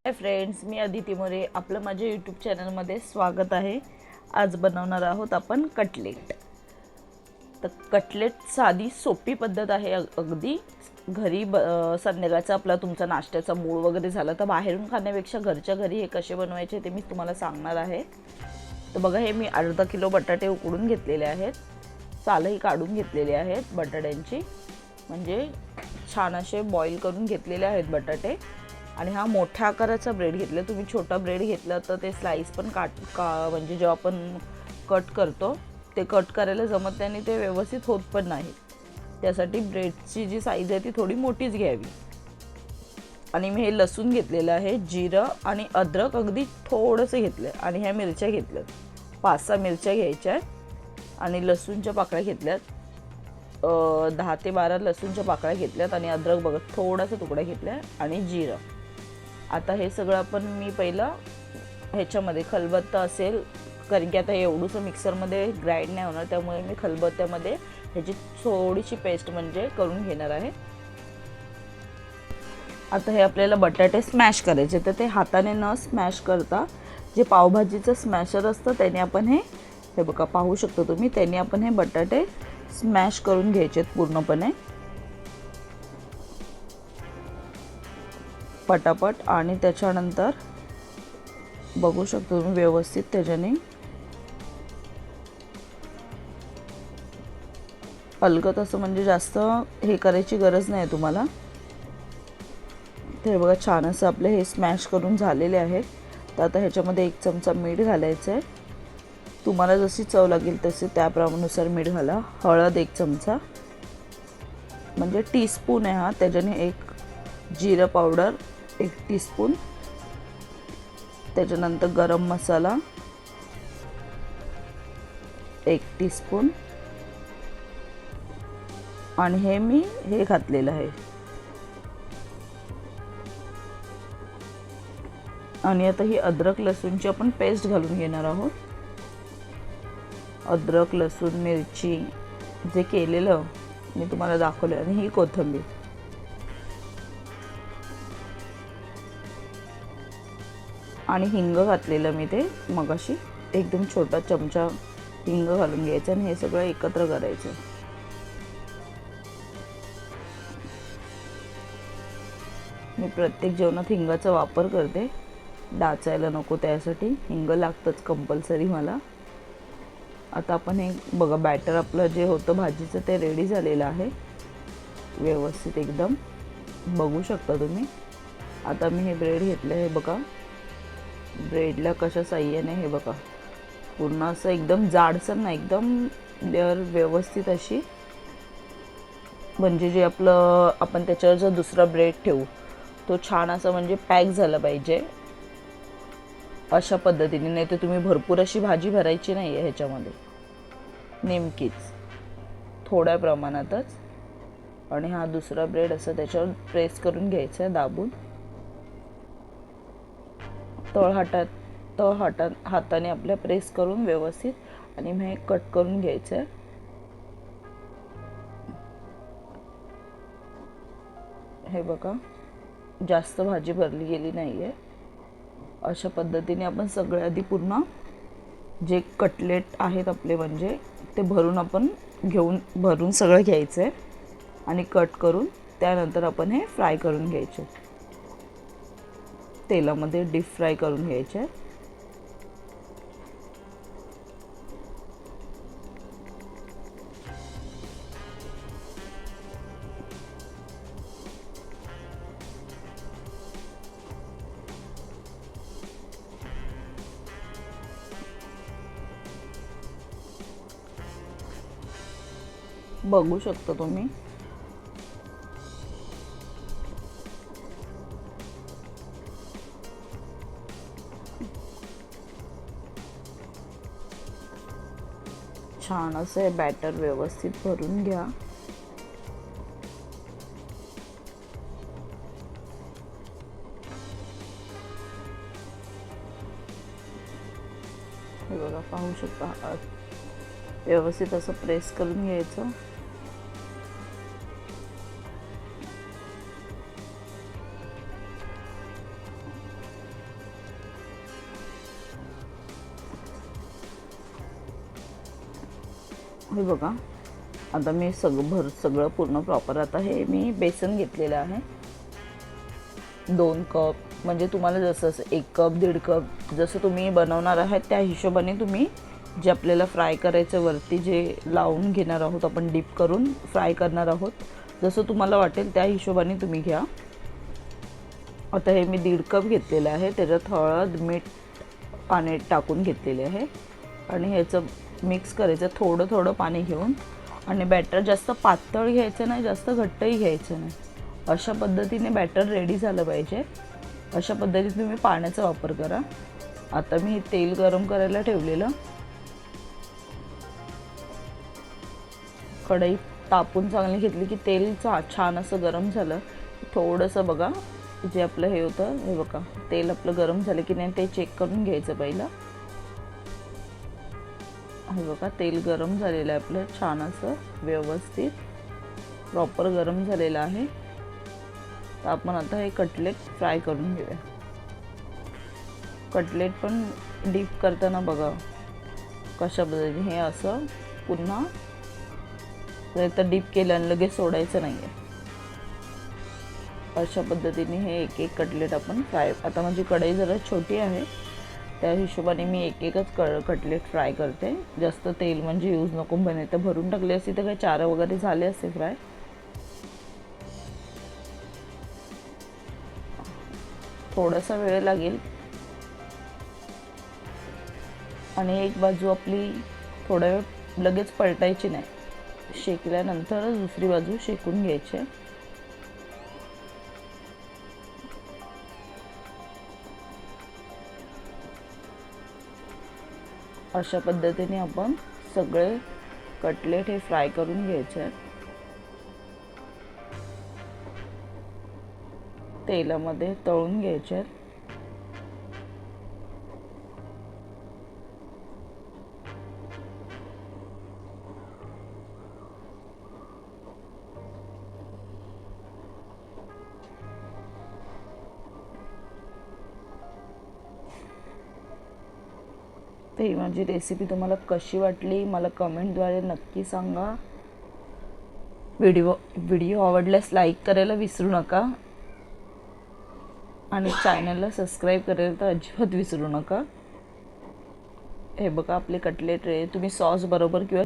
Hi friends, मी अदिती मोरे. आपलं माझ्या YouTube चॅनलमध्ये स्वागत आहे. आज बनवणार आहोत आपण कटलेट. तर कटलेट साधी सोपी पद्धत आहे. अगदी घरी संध्याकाळचा आपला तुमचा नाश्त्याचा मूड वगैरे झाला तर बाहेरून खाण्यापेक्षा घरच्या घरी हे कसे बनवायचे ते मी तुम्हाला सांगणार आहे. तर बघा, हे मी अर्धा किलो बटाटे उकडून घेतलेले आहेत. सालही काढून घेतलेले आहेत बटाट्यांची, म्हणजे छान असे बॉईल करून घेतलेले आहेत बटाटे. आणि हा मोठ्या आकाराचा ब्रेड घेतला. तुम्ही छोटा ब्रेड घेतला तर ते स्लाइस पण म्हणजे जेव्हा आपण कट करतो ते कट करायला जमत नाही आणि ते व्यवस्थित होत पण नाही. त्यासाठी ब्रेडची जी साईज आहे ती थोडी मोठीच घ्यावी. आणि मी हे लसूण घेतलेलं आहे, जिरं आणि अद्रक अगदी थोडंसं घेतलं आणि ह्या मिरच्या घेतल्यात. 5-6 मिरच्या घ्यायच्या आहेत आणि लसूणच्या पाकळ्या घेतल्यात. 10 ते 12 लसूणच्या पाकळ्या घेतल्यात आणि अद्रक बघा थोडासा तुकडा घेतला आणि जिरं. आता हे सगळं आपण मी पहिलं ह्याच्यामध्ये खलबत्ता असेल, कारण की आता एवढंसं मिक्सरमध्ये ग्राइंड नाही होणार, त्यामुळे मी खलबत्त्यामध्ये ह्याची थोडीशी पेस्ट म्हणजे करून घेणार आहे. आता हे आपल्याला बटाटे स्मॅश करायचे, तर ते हाताने न स्मॅश करता जे पावभाजीचं स्मॅशर असतं त्याने आपण हे बघा पाहू शकतो तुम्ही, त्याने आपण हे बटाटे स्मॅश करून घ्यायचे पूर्णपणे पटापट. आणि त्याच्यानंतर बघू शकतो तुम्ही व्यवस्थित त्याच्याने अलगद असं, म्हणजे जास्त हे करायची गरज नाही तुम्हाला. ते बघा छान असं आपले हे स्मॅश करून झालेले आहेत. तर आता ह्याच्यामध्ये 1 चमचा मीठ घालायचं आहे. तुम्हाला जशी चव लागेल तसे त्याप्रमाणानुसार मीठ घाला. हळद 1 चमचा, म्हणजे टीस्पून आहे हा, त्याच्याने 1 जिरं पावडर 1 टीस्पून. त्याच्यानंतर गरम मसाला 1 टीस्पून आणि हे मी घातलेलं आहे. आणि आता ही अद्रक लसूणची आपण पेस्ट घालून घेणार आहोत. अद्रक लसूण मिरची जे केलेलं मी तुम्हाला दाखवलं, आणि ही कोथिंबीर. आणि हिंग घातलेलं मी ते मगाशी, एकदम छोटा चमचा हिंग घालून घ्यायचं आणि हे सगळं एकत्र करायचं. मी प्रत्येक जेवणात हिंगाचा वापर करते, डाचायला नको त्यासाठी हिंग लागतंच कंपल्सरी मला. आता आपण हे बघा, बॅटर आपलं जे होतं भाजीचं ते रेडी झालेलं आहे व्यवस्थित एकदम, बघू शकता तुम्ही. आता मी हे ब्रेड घेतलं आहे बघा, ब्रेडला कशा साह्याने हे बघा पूर्ण असं एकदम जाडसर ना, एकदम लेअर व्यवस्थित अशी, म्हणजे जे आपलं आपण त्याच्यावर जर दुसरा ब्रेड ठेवू तो छान असा म्हणजे पॅक झाला पाहिजे अशा पद्धतीने. नाही तर तुम्ही भरपूर अशी भाजी भरायची नाही आहे ह्याच्यामध्ये, नेमकीच थोड्या प्रमाणातच. आणि हा दुसरा ब्रेड असं त्याच्यावर प्रेस करून घ्यायचा आहे दाबून, हाताने आपल्या प्रेस करून व्यवस्थित, आणि मग हे कट करून घ्यायचं आहे. हे बघा जास्त भाजी भरली गेली नाही आहे. अशा पद्धतीने आपण सगळ्या आधी पूर्ण जे कटलेट आहेत आपले म्हणजे ते भरून सगळं घ्यायचं आहे आणि कट करून त्यानंतर आपण हे फ्राय करून घ्यायचे, तेलामध्ये डीप फ्राय करून घ्यायचे. बघू शकता तुम्ही. छान असं हे बॅटर व्यवस्थित भरून घ्या. हे बघा पाहू शकता, व्यवस्थित असं प्रेस करून घ्यायचं. हे बघा, आता मी सगळं पूर्ण प्रॉपर, आता हे मी बेसन घेतलेलं आहे 2 कप, म्हणजे तुम्हाला जसं 1 कप 1.5 कप जसं तुम्ही बनवणार आहात त्या हिशोबाने तुम्ही जे आपल्याला फ्राय करायचं वरती जे लावून घेणार आहोत आपण, डीप करून फ्राय करणार आहोत, जसं तुम्हाला वाटेल त्या हिशोबाने तुम्ही घ्या. आता हे मी 1.5 कप घेतलेलं आहे, त्याच्यात हळद मीठ पाणी टाकून घेतलेले आहे आणि ह्याचं मिक्स करायचं थोडं थोडं पाणी घेऊन. आणि बॅटर जास्त पातळ घ्यायचं नाही, जास्त घट्टही घ्यायचं नाही, अशा पद्धतीने बॅटर रेडी झालं पाहिजे. अशा पद्धतीने तुम्ही पाण्याचा वापर करा. आता मी तेल गरम करायला ठेवलेलं, कढई तापून चांगली घेतली की तेल छान असं गरम झालं. थोडंसं बघा जे आपलं हे होतं, हे बघा तेल आपलं गरम झालं की नाही ते चेक करून घ्यायचं पहिलं. हे बघा तेल गरम झालेलं आहे आपलं, छान असं व्यवस्थित प्रॉपर गरम झालेलं आहे. तर आपण आता हे कटलेट फ्राय करून घेऊया. कटलेट पण डीप करताना बघा कशा पद्धतीने हे असं पुन्हा तर डीप केलं आणि लगेच सोडायचं नाही आहे. अशा पद्धतीने हे एक एक कटलेट आपण फ्राय, आता माझी कढई जरा छोटी आहे त्या हिशोबाने मी एक एकच कटलेट फ्राय करते. जास्त तेल म्हणजे यूज नको, बने तर भरून टाकले असते तर काही 4 वगैरे झाले असते फ्राय. थोडासा वेळ लागेल आणि एक बाजू आपली थोडा वेळ लगेच पलटायची नाही, शेकल्यानंतरच दुसरी बाजू शेकून घ्यायची. अशा पद्धतीने आपण सगळे कटलेट हे फ्राय करून घ्यायचे आहेत. तेलामध्ये तळून घ्यायचे आहेत. तर ही माझी रेसिपी तुम्हाला कशी वाटली मला कमेंटद्वारे नक्की सांगा. व्हिडिओ आवडल्यास लाईक करायला विसरू नका आणि चॅनलला सबस्क्राईब करायला तर अजिबात विसरू नका. हे बघा आपले कटलेट रे, तुम्ही सॉस बरोबर किंवा